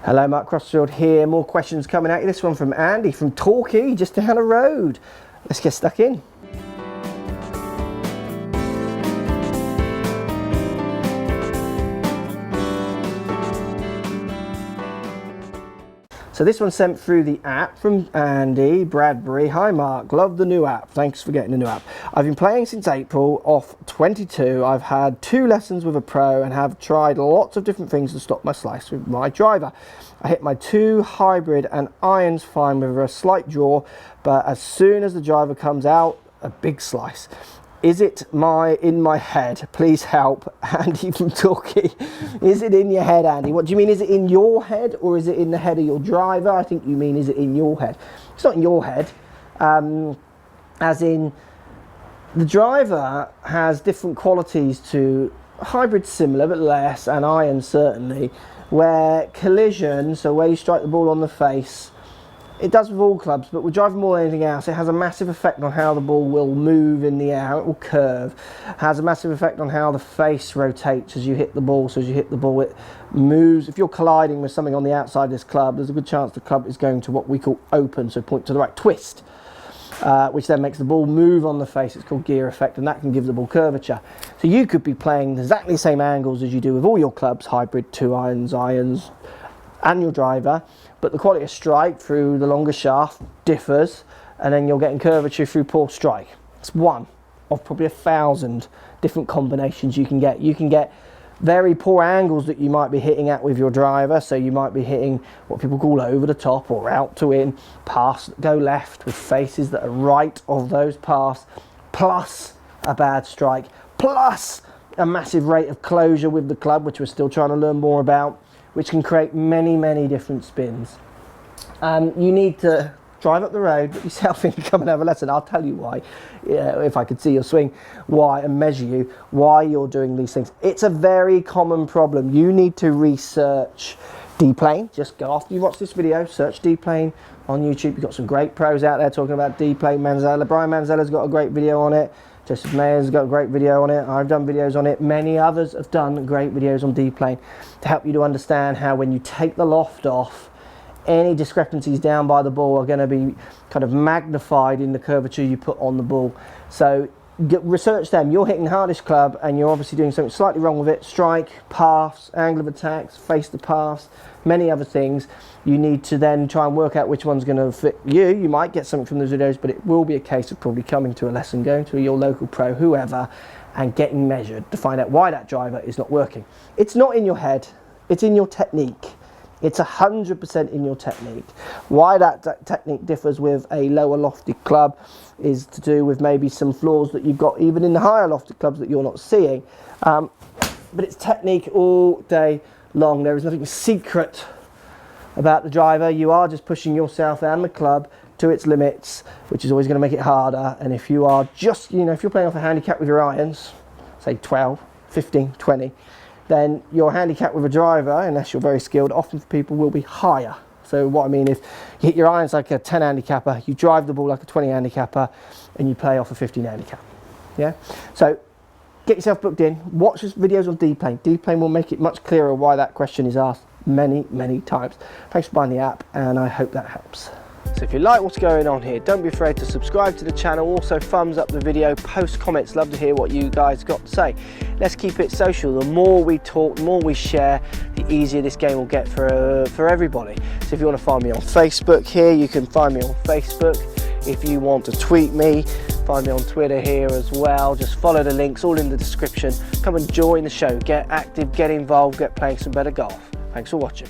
Hello, Mark Crossfield here. More questions coming at you. This one from Andy from Torquay, just down the road. Let's get stuck in. So this one sent through the app from Andy Bradbury. Hi Mark, love the new app. Thanks for getting the new app. I've been playing since April, off 22. I've had 2 lessons with a pro and have tried lots of different things to stop my slice with my driver. I hit my 2 hybrid and irons fine with a slight draw, but as soon as the driver comes out, a big slice. Is it in my head? Please help. Andy from Torquay. Is it in your head, Andy? What do you mean? Is it in your head or is it in the head of your driver? I think you mean, is it in your head? It's not in your head. As in, the driver has different qualities to hybrid, similar but less, and iron certainly, where collision, so where you strike the ball on the face, it does with all clubs, but with driving more than anything else, it has a massive effect on how the ball will move in the air, how it will curve. It has a massive effect on how the face rotates as you hit the ball. So as you hit the ball, it moves. If you're colliding with something on the outside of this club, there's a good chance the club is going to what we call open, so point to the right, twist, which then makes the ball move on the face. It's called gear effect, and that can give the ball curvature. So you could be playing exactly the same angles as you do with all your clubs, hybrid, 2 irons, and your driver, but the quality of strike through the longer shaft differs, and then you're getting curvature through poor strike. It's one of probably 1,000 different combinations you can get. You can get very poor angles that you might be hitting at with your driver, so you might be hitting what people call over the top or out to in, pass that go left with faces that are right of those paths, plus a bad strike, plus a massive rate of closure with the club, which we're still trying to learn more about, which can create many different spins. You need to drive up the road, put yourself in, come and have a lesson. I'll tell you why, if I could see your swing, why, and measure you, why you're doing these things. It's a very common problem. You need to research D-plane. Just go after you watch this video, search D-plane on YouTube. You've got some great pros out there talking about D-plane. Manzella, Brian Manzella's got a great video on it. Joseph Mayer's got a great video on it. I've done videos on it. Many others have done great videos on D-plane to help you to understand how when you take the loft off, any discrepancies down by the ball are going to be kind of magnified in the curvature you put on the ball. So research them. You're hitting the hardest club and you're obviously doing something slightly wrong with it. Strike, paths, angle of attacks, face the paths, many other things. You need to then try and work out which one's going to fit you. You might get something from those videos, but it will be a case of probably coming to a lesson, going to your local pro, whoever, and getting measured to find out why that driver is not working. It's not in your head, it's in your technique. It's 100% in your technique. Why that technique differs with a lower lofted club is to do with maybe some flaws that you've got even in the higher lofted clubs that you're not seeing. But it's technique all day long. There is nothing secret about the driver. You are just pushing yourself and the club to its limits, which is always going to make it harder. And if you are just, if you're playing off a handicap with your irons, say 12, 15, 20, then your handicap with a driver, unless you're very skilled, often for people will be higher. So what I mean is, you hit your irons like a 10 handicapper, you drive the ball like a 20 handicapper, and you play off a 15 handicap. Yeah. So get yourself booked in. Watch this videos on D-plane. D-plane will make it much clearer why that question is asked many times. Thanks for buying the app, and I hope that helps. So if you like what's going on here, don't be afraid to subscribe to the channel. Also thumbs up the video, post comments, love to hear what you guys got to say. Let's keep it social. The more we talk, the more we share, the easier this game will get for everybody. So if you want to find me on Facebook here, you can find me on Facebook. If you want to tweet me, find me on Twitter here as well. Just follow the links, all in the description. Come and join the show, get active, get involved, get playing some better golf. Thanks for watching.